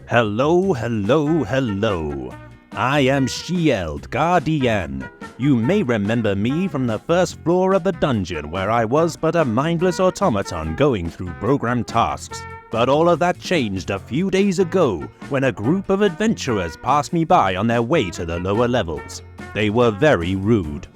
Hello. I am Shield Guardian. You may remember me from the first floor of the dungeon where I was but a mindless automaton going through programmed tasks. But all of that changed a few days ago when a group of adventurers passed me by on their way to the lower levels. They were very rude.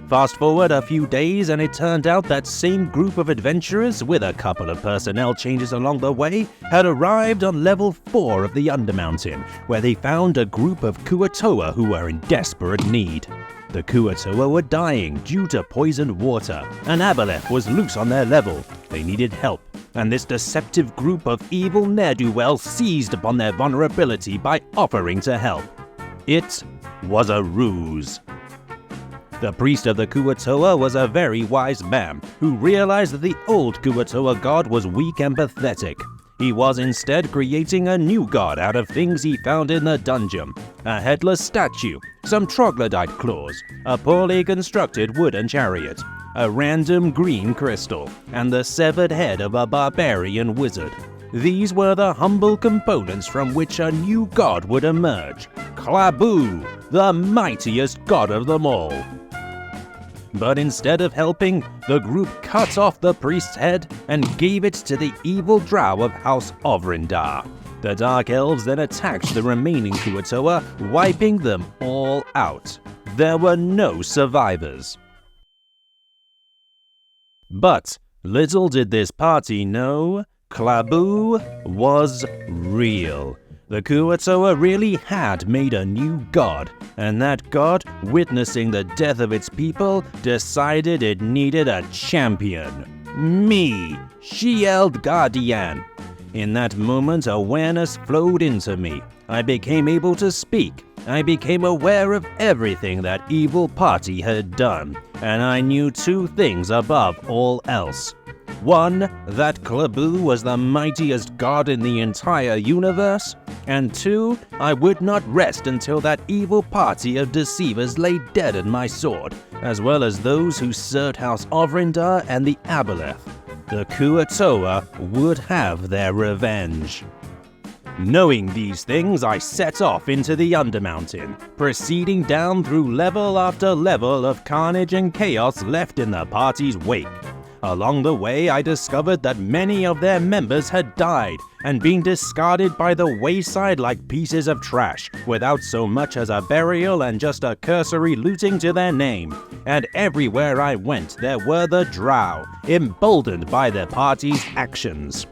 Fast forward a few days and it turned out that same group of adventurers, with a couple of personnel changes along the way, had arrived on level 4 of the Undermountain, where they found a group of Kuatoa who were in desperate need. The Kuatoa were dying due to poisoned water. An aboleth was loose on their level. They needed help, and this deceptive group of evil ne'er-do-wells seized upon their vulnerability by offering to help. It was a ruse. The priest of the Kuatoa was a very wise man who realized that the old Kuatoa god was weak and pathetic. He was instead creating a new god out of things he found in the dungeon. A headless statue, some troglodyte claws, a poorly constructed wooden chariot, a random green crystal, and the severed head of a barbarian wizard. These were the humble components from which a new god would emerge. Klabu, the mightiest god of them all. But instead of helping, the group cut off the priest's head and gave it to the evil drow of House Ovrindar. The Dark Elves then attacked the remaining Kuatoa, wiping them all out. There were no survivors. But little did this party know, Klabu was real. The Kuatoa really had made a new god, and that god, witnessing the death of its people, decided it needed a champion. Me, Shield Guardian. In that moment, awareness flowed into me. I became able to speak. I became aware of everything that evil party had done, and I knew two things above all else. One, that Klabu was the mightiest god in the entire universe, and two, I would not rest until that evil party of deceivers lay dead at my sword, as well as those who served House Ovrindar and the Aboleth. The Kuatoa would have their revenge. Knowing these things, I set off into the Undermountain, proceeding down through level after level of carnage and chaos left in the party's wake. Along the way, I discovered that many of their members had died and been discarded by the wayside like pieces of trash, without so much as a burial and just a cursory looting to their name. And everywhere I went, there were the drow, emboldened by their party's actions.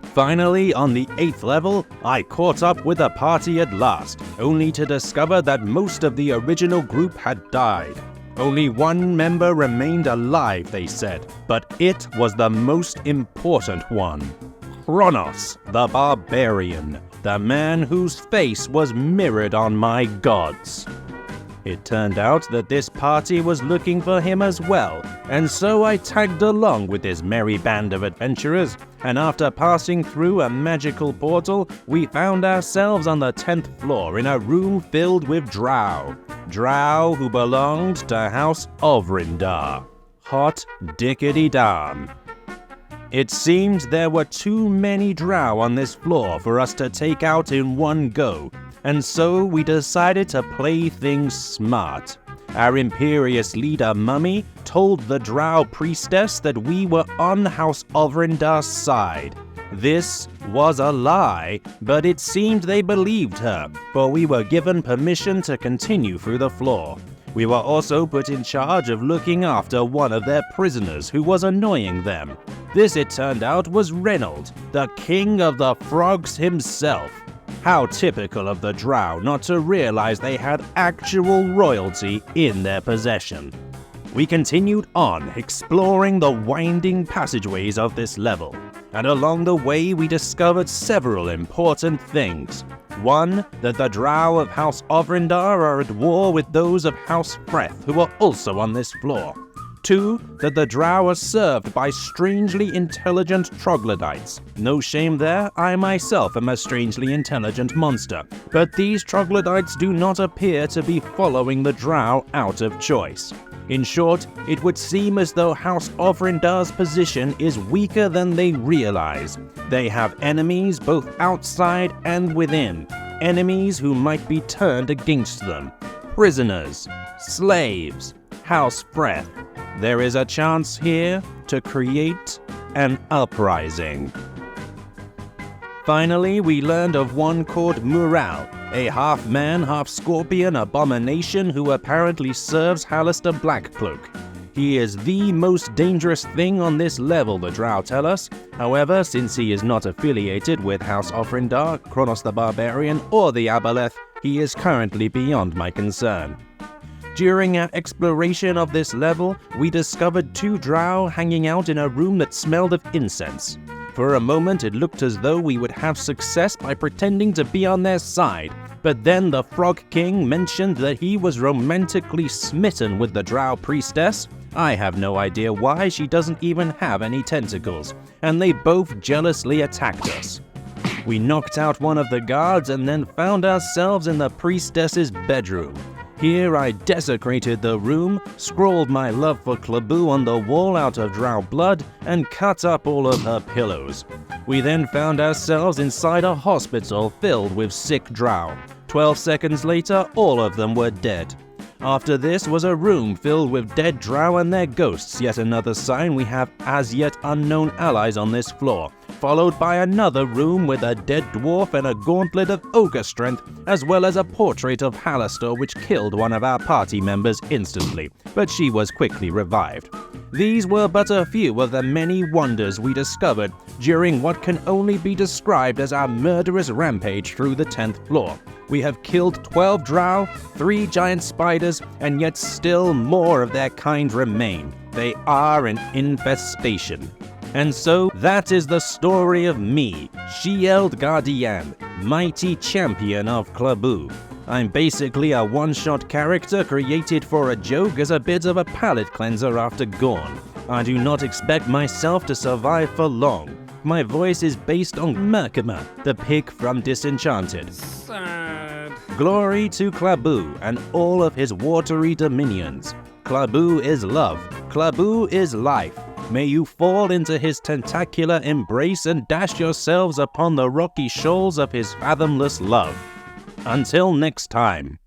Finally, on the 8th level, I caught up with the party at last, only to discover that most of the original group had died. Only one member remained alive, they said, but it was the most important one. Kronos, the barbarian, the man whose face was mirrored on my gods. It turned out that this party was looking for him as well, and so I tagged along with this merry band of adventurers, and after passing through a magical portal, we found ourselves on the 10th floor in a room filled with drow. Drow who belonged to House Ovrindar. Hot dickety-darn. It seemed there were too many drow on this floor for us to take out in one go, and so we decided to play things smart. Our imperious leader Mummy told the drow priestess that we were on House Ovrindar's side. This was a lie, but it seemed they believed her, for we were given permission to continue through the floor. We were also put in charge of looking after one of their prisoners who was annoying them. This, it turned out, was Reynold, the king of the frogs himself. How typical of the drow not to realize they had actual royalty in their possession. We continued on, exploring the winding passageways of this level, and along the way we discovered several important things. One, that the drow of House Ovrindar are at war with those of House Freth, who are also on this floor. 2. That the drow are served by strangely intelligent troglodytes. No shame there, I myself am a strangely intelligent monster. But these troglodytes do not appear to be following the drow out of choice. In short, it would seem as though House Ofrindar's position is weaker than they realize. They have enemies both outside and within. Enemies who might be turned against them. Prisoners, slaves, house breath. There is a chance here to create an uprising. Finally, we learned of one called Mural, a half-man, half-scorpion abomination who apparently serves Hallister Blackcloak. He is the most dangerous thing on this level, the drow tell us. However, since he is not affiliated with House Ofrindar, Kronos the Barbarian, or the Aboleth, he is currently beyond my concern. During our exploration of this level, we discovered 2 drow hanging out in a room that smelled of incense. For a moment, it looked as though we would have success by pretending to be on their side, but then the Frog King mentioned that he was romantically smitten with the drow priestess. I have no idea why, she doesn't even have any tentacles, and they both jealously attacked us. We knocked out one of the guards and then found ourselves in the priestess's bedroom. Here I desecrated the room, scrawled my love for Klaboo on the wall out of drow blood, and cut up all of her pillows. We then found ourselves inside a hospital filled with sick drow. 12 seconds later, all of them were dead. After this was a room filled with dead drow and their ghosts, yet another sign we have as yet unknown allies on this floor, followed by another room with a dead dwarf and a gauntlet of ogre strength, as well as a portrait of Hallister which killed one of our party members instantly, but she was quickly revived. These were but a few of the many wonders we discovered during what can only be described as our murderous rampage through the 10th floor. We have killed 12 drow, 3 giant spiders, and yet still more of their kind remain. They are an infestation. And so, that is the story of me, Shield Guardian, mighty champion of Klaboo. I'm basically a one-shot character created for a joke as a bit of a palate cleanser after Gorn. I do not expect myself to survive for long. My voice is based on Merkama, the pig from Disenchanted. Sad. Glory to Klaboo and all of his watery dominions. Klaboo is love. Klaboo is life. May you fall into his tentacular embrace and dash yourselves upon the rocky shoals of his fathomless love. Until next time.